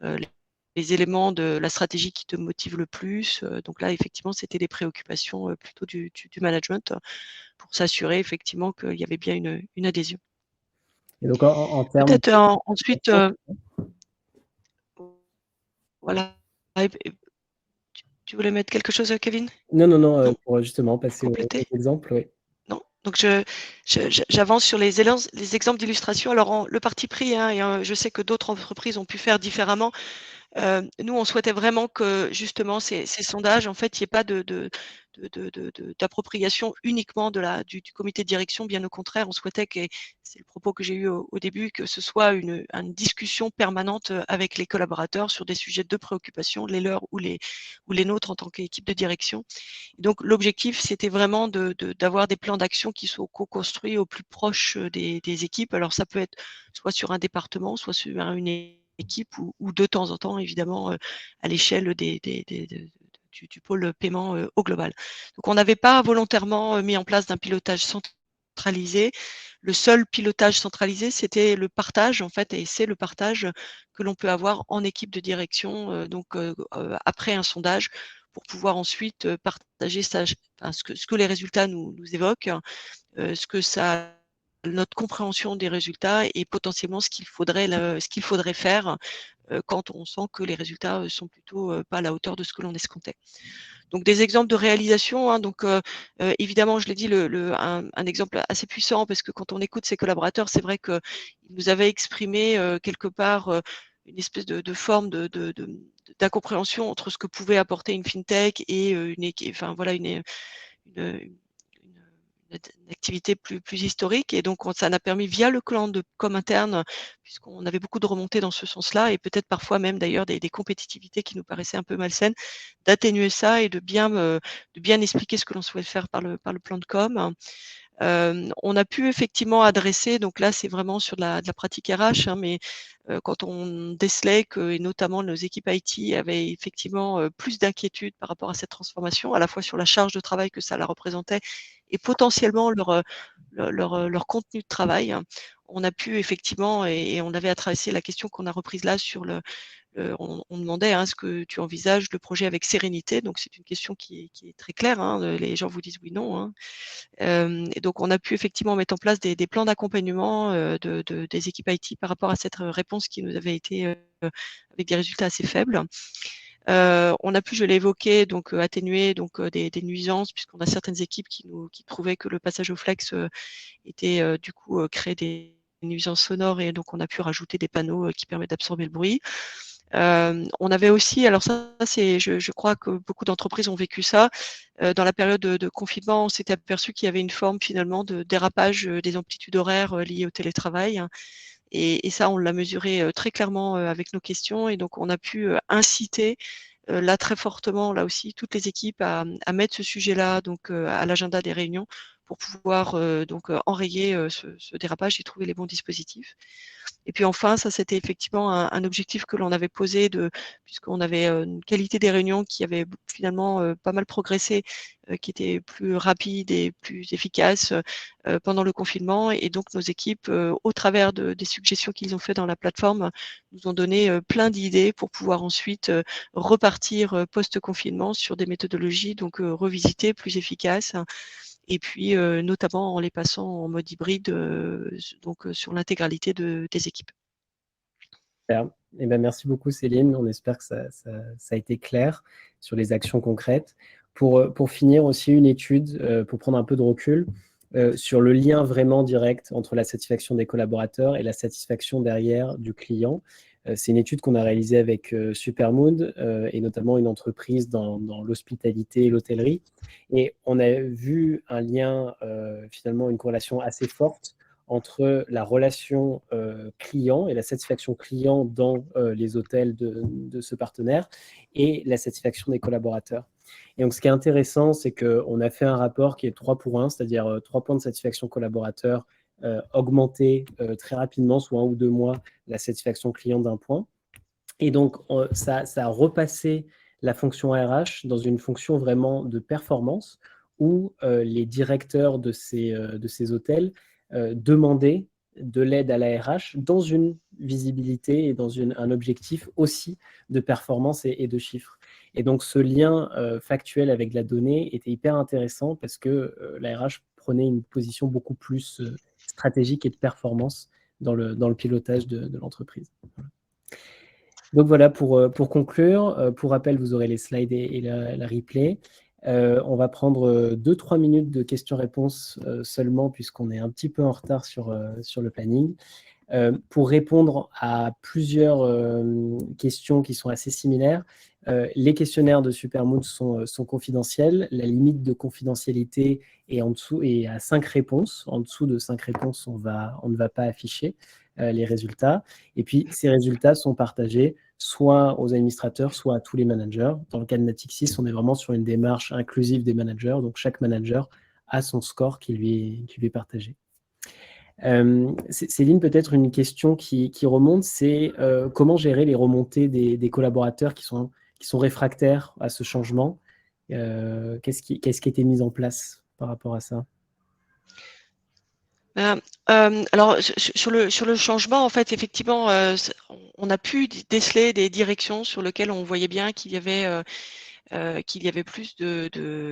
les éléments de la stratégie qui te motivent le plus. Donc là, effectivement, c'était des préoccupations plutôt du management, pour s'assurer effectivement qu'il y avait bien une adhésion. Et donc en termes Peut-être ensuite, voilà. Tu voulais mettre quelque chose, Kevin? non, non, non, Non? pour justement Pour passer aux compléter? exemples, oui. Non? Donc j'avance sur les exemples d'illustration. Alors le parti pris, hein, et je sais que d'autres entreprises ont pu faire différemment. Nous, on souhaitait vraiment que justement ces sondages, en fait, il y ait pas d'appropriation uniquement du comité de direction. Bien au contraire, on souhaitait, que c'est le propos que j'ai eu au début, que ce soit une discussion permanente avec les collaborateurs sur des sujets de préoccupation, les leurs ou les nôtres en tant qu'équipe de direction. Donc l'objectif, c'était vraiment d'avoir des plans d'action qui soient co-construits au plus proche des équipes. Alors ça peut être soit sur un département, soit sur une équipe, ou de temps en temps, évidemment, à l'échelle du pôle paiement au global. Donc on n'avait pas volontairement mis en place d'un pilotage centralisé. Le seul pilotage centralisé, c'était le partage, en fait, et c'est le partage que l'on peut avoir en équipe de direction, donc après un sondage, pour pouvoir ensuite partager ce que les résultats nous évoquent, ce que ça notre compréhension des résultats, et potentiellement ce qu'il faudrait faire quand on sent que les résultats sont plutôt pas à la hauteur de ce que l'on escomptait. Donc des exemples de réalisation, hein, donc évidemment, je l'ai dit, un exemple assez puissant, parce que quand on écoute ses collaborateurs, c'est vrai qu'ils nous avaient exprimé quelque part une espèce de forme d'incompréhension entre ce que pouvait apporter une fintech et enfin voilà une une activité plus historique et donc ça n'a permis via le clan de com interne, puisqu'on avait beaucoup de remontées dans ce sens-là et peut-être parfois même d'ailleurs des compétitivités qui nous paraissaient un peu malsaines, d'atténuer ça et de bien expliquer ce que l'on souhaite faire par le plan de com. On a pu effectivement adresser, donc là c'est vraiment sur de la pratique RH, hein, mais quand on décelait que et notamment nos équipes IT avaient effectivement, plus d'inquiétude par rapport à cette transformation, à la fois sur la charge de travail que ça la représentait et potentiellement leur contenu de travail. On a pu effectivement et on avait adressé la question qu'on a reprise là sur on demandait: «Est-ce que tu envisages le projet avec sérénité?» donc c'est une question qui est très claire, hein, les gens vous disent oui, non, hein. Et donc on a pu effectivement mettre en place des plans d'accompagnement, des équipes IT par rapport à cette réponse qui nous avait été, avec des résultats assez faibles. On a pu, je l'ai évoqué, donc atténuer donc des nuisances puisqu'on a certaines équipes qui trouvaient que le passage au flex, était, du coup, créait des nuisances sonores et donc on a pu rajouter des panneaux, qui permettent d'absorber le bruit. On avait aussi, alors ça c'est je crois que beaucoup d'entreprises ont vécu ça, dans la période de confinement, on s'était aperçu qu'il y avait une forme finalement de dérapage, des amplitudes horaires, liées au télétravail, hein, et ça on l'a mesuré, très clairement, avec nos questions et donc on a pu, inciter, là très fortement, là aussi, toutes les équipes à mettre ce sujet-là donc à l'agenda des réunions pour pouvoir, donc enrayer, ce dérapage et trouver les bons dispositifs. Et puis enfin, ça c'était effectivement un objectif que l'on avait posé puisqu'on avait, une qualité des réunions qui avait finalement, pas mal progressé, qui était plus rapide et plus efficace, pendant le confinement et donc nos équipes, au travers des suggestions qu'ils ont fait dans la plateforme, nous ont donné, plein d'idées pour pouvoir ensuite, repartir, post-confinement sur des méthodologies donc revisitées, plus efficaces et puis, notamment en les passant en mode hybride, donc sur l'intégralité des équipes. Super. Eh ben, merci beaucoup Céline. On espère que ça a été clair sur les actions concrètes. Pour finir aussi une étude, pour prendre un peu de recul, sur le lien vraiment direct entre la satisfaction des collaborateurs et la satisfaction derrière du client. C'est une étude qu'on a réalisée avec Supermood et notamment une entreprise dans l'hospitalité et l'hôtellerie. Et on a vu un lien, finalement une corrélation assez forte entre la relation client et la satisfaction client dans les hôtels de ce partenaire et la satisfaction des collaborateurs. Et donc, ce qui est intéressant, c'est qu'on a fait un rapport qui est 3 pour 1, c'est-à-dire 3 points de satisfaction collaborateur augmentés très rapidement, soit 1 ou 2 mois, la satisfaction client d'1 point. Et donc, ça a repassé la fonction RH dans une fonction vraiment de performance où les directeurs de ces hôtels demandaient de l'aide à la RH dans une visibilité et dans un objectif aussi de performance et de chiffres. Et donc, ce lien factuel avec la donnée était hyper intéressant parce que la RH prenait une position beaucoup plus stratégique et de performance dans le pilotage de l'entreprise. Voilà. Donc voilà, pour conclure, pour rappel, vous aurez les slides et la replay. On va prendre 2-3 minutes de questions-réponses seulement, puisqu'on est un petit peu en retard sur le planning. Pour répondre à plusieurs questions qui sont assez similaires, les questionnaires de Supermood sont confidentiels. La limite de confidentialité est en dessous et à 5 réponses. En dessous de 5 réponses, on ne va pas afficher les résultats. Et puis, ces résultats sont partagés soit aux administrateurs, soit à tous les managers. Dans le cas de Natixis, on est vraiment sur une démarche inclusive des managers. Donc, chaque manager a son score qui lui est partagé. Céline, peut-être une question qui remonte, c'est comment gérer les remontées des collaborateurs qui sont réfractaires à ce changement? Qu'est-ce qui a été mis en place par rapport à ça? Ben, alors sur le changement, en fait, effectivement, on a pu déceler des directions sur lesquelles on voyait bien qu'il y avait plus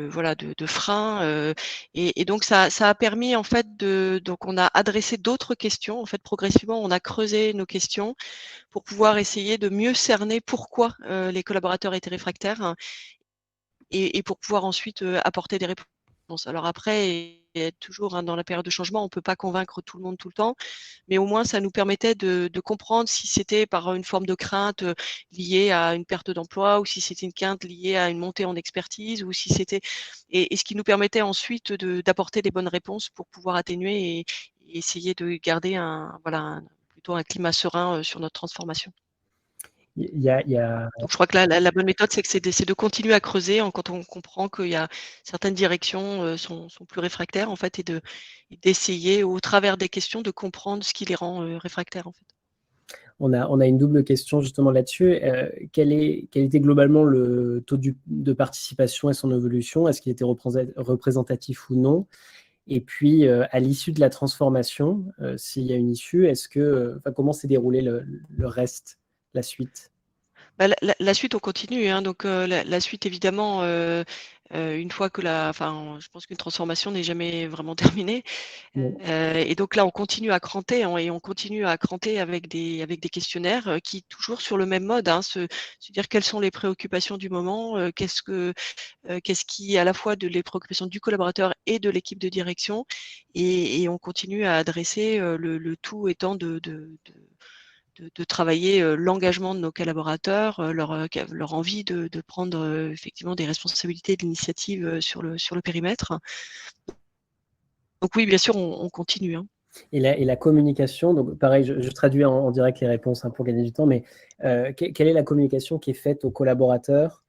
voilà, de freins, et donc ça a permis, en fait, donc on a adressé d'autres questions. En fait, progressivement, on a creusé nos questions pour pouvoir essayer de mieux cerner pourquoi, les collaborateurs étaient réfractaires, hein, et pour pouvoir ensuite, apporter des réponses. Alors après être toujours, hein, dans la période de changement, on peut pas convaincre tout le monde tout le temps, mais au moins ça nous permettait de comprendre si c'était par une forme de crainte, liée à une perte d'emploi ou si c'était une crainte liée à une montée en expertise ou si c'était et ce qui nous permettait ensuite d'apporter des bonnes réponses pour pouvoir atténuer et essayer de garder plutôt un climat serein, sur notre transformation. Il y a Donc je crois que la bonne méthode, c'est de continuer à creuser quand on comprend qu'il y a certaines directions, sont plus réfractaires en fait et d'essayer au travers des questions de comprendre ce qui les rend, réfractaires en fait. on a une double question justement là-dessus. Quel était globalement le taux de participation et son évolution? Est-ce qu'il était représentatif ou non? Et puis, à l'issue de la transformation, s'il y a une issue, comment s'est déroulé le reste, la suite? Bah, la suite, on continue, hein, donc la suite évidemment, une fois que je pense qu'une transformation n'est jamais vraiment terminée. Non. Et donc là, on continue à cranter, hein, et on continue à cranter avec des questionnaires, qui toujours sur le même mode, hein, se dire quelles sont les préoccupations du moment, qu'est-ce qui est à la fois les préoccupations du collaborateur et de l'équipe de direction et on continue à adresser, le tout étant de travailler, l'engagement de nos collaborateurs, leur envie de prendre, effectivement des responsabilités et de l'initiative, sur le périmètre. Donc oui, bien sûr, on continue, hein. Et la communication, donc pareil, je traduis en direct les réponses, hein, pour gagner du temps, mais quelle est la communication qui est faite aux collaborateurs?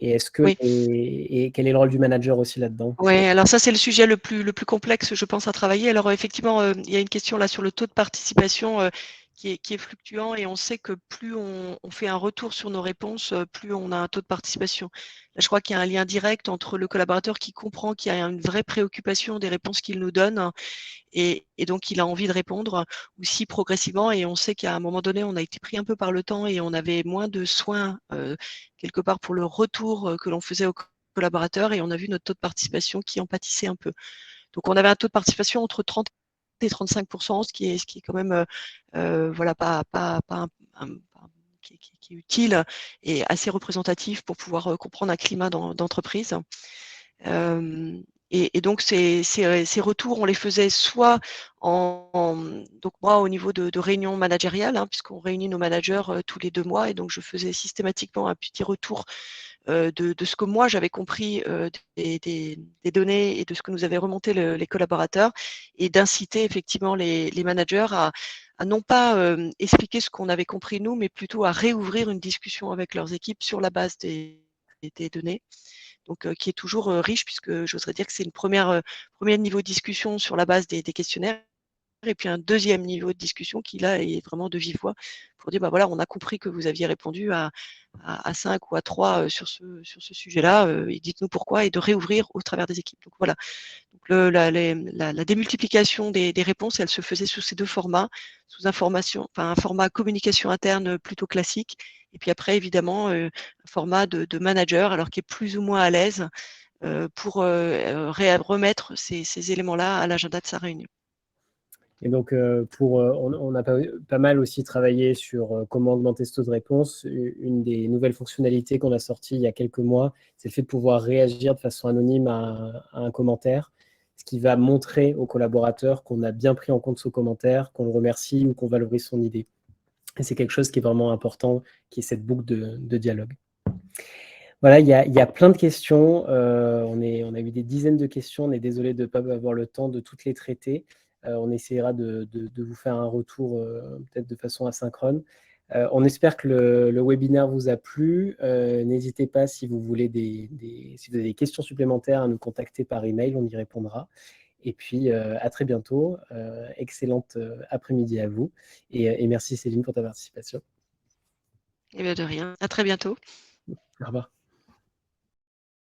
Oui. Et quel est le rôle du manager aussi là-dedans? Ouais, alors ça, c'est le sujet le plus complexe, je pense, à travailler. Alors, effectivement, il y a une question là sur le taux de participation, qui est fluctuant et on sait que plus on fait un retour sur nos réponses, plus on a un taux de participation. Là, je crois qu'il y a un lien direct entre le collaborateur qui comprend qu'il y a une vraie préoccupation des réponses qu'il nous donne et donc il a envie de répondre, ou si progressivement et on sait qu'à un moment donné, on a été pris un peu par le temps et on avait moins de soins, quelque part pour le retour, que l'on faisait aux collaborateurs et on a vu notre taux de participation qui en pâtissait un peu. Donc on avait un taux de participation entre 30 et 35 ce qui est quand même, voilà, pas qui est utile et assez représentatif pour pouvoir, comprendre un climat d'entreprise. Hem et donc ces retours, on les faisait soit donc moi au niveau de réunions managériales, hein, puisqu'on réunit nos managers, tous les 2 mois et donc je faisais systématiquement un petit retour, de ce que moi j'avais compris, des données et de ce que nous avaient remonté les collaborateurs et d'inciter effectivement les managers à non pas, expliquer ce qu'on avait compris nous, mais plutôt à réouvrir une discussion avec leurs équipes sur la base des données. Donc, qui est toujours, riche puisque j'oserais dire que c'est une première, 1er niveau de discussion sur la base des questionnaires et puis un deuxième niveau de discussion qui là est vraiment de vive voix pour dire: «Bah, voilà, on a compris que vous aviez répondu à 5 ou à 3 sur ce sujet-là, et dites-nous pourquoi» et de réouvrir au travers des équipes. Donc voilà. Donc la démultiplication des réponses, elle se faisait sous ces 2 formats, sous un format communication interne, plutôt classique et puis après évidemment, un format de manager alors qui est plus ou moins à l'aise, pour, remettre ces éléments-là à l'agenda de sa réunion. Et donc, on a pas mal aussi travaillé sur comment augmenter ce taux de réponse. Une des nouvelles fonctionnalités qu'on a sorties il y a quelques mois, c'est le fait de pouvoir réagir de façon anonyme à un commentaire, ce qui va montrer aux collaborateurs qu'on a bien pris en compte son commentaire, qu'on le remercie ou qu'on valorise son idée. Et c'est quelque chose qui est vraiment important, qui est cette boucle de dialogue. Voilà, il y a plein de questions. On a eu des dizaines de questions. On est désolé de ne pas avoir le temps de toutes les traiter. On essaiera de vous faire un retour, peut-être de façon asynchrone. On espère que le webinaire vous a plu. N'hésitez pas si vous voulez si vous avez des questions supplémentaires à nous contacter par email, on y répondra. Et puis, à très bientôt. Excellente après-midi à vous et merci Céline pour ta participation. Eh bien de rien. À très bientôt. Au revoir.